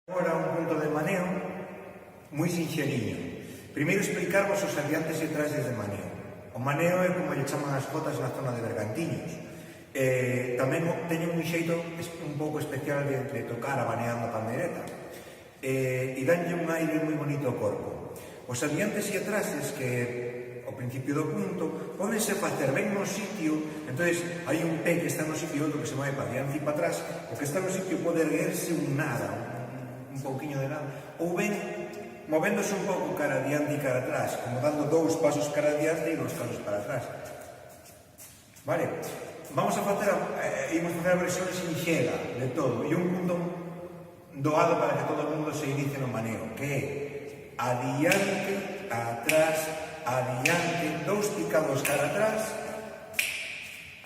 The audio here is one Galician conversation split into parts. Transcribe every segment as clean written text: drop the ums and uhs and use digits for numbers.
Agora un punto de maneo moi sinxeriño. Primeiro explicarvos os adiantes e trases de maneo. O maneo é como lle chaman as cotas na zona de Bergantiños. Tamén teñen un xeito un pouco especial de tocar abaneando a pandereta. E danlle un aire moi bonito ao corpo. Os adiantes e trases que ao principio do punto pódense facer ben no sitio, entonces hai un pé que está no sitio e outro que se move para diante e para atrás. O que está no sitio pode erguerse un nada, un pouquiño de lado, ou ben movéndose un pouco cara adiante e cara atrás, como dando 2 pasos cara adiante e 2 pasos para atrás. Vale? Vamos a facer a versión sinxela de todo, e un punto doado para que todo o mundo se inicie no maneo, que é adiante, atrás, adiante, 2 picados cara atrás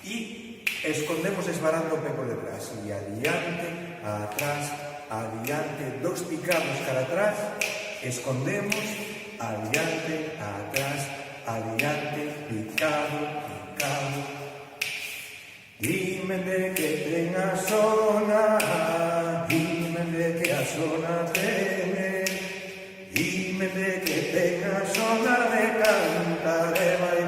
e escondemos esvarando o pé por detrás, e adiante, atrás, adiante, 2 picados cara atrás, escondemos, adiante, atrás, adiante, picado, picado. Dime de que ten a zona, dime de que a zona ten, dime de que ten a zona de cantar e bailar.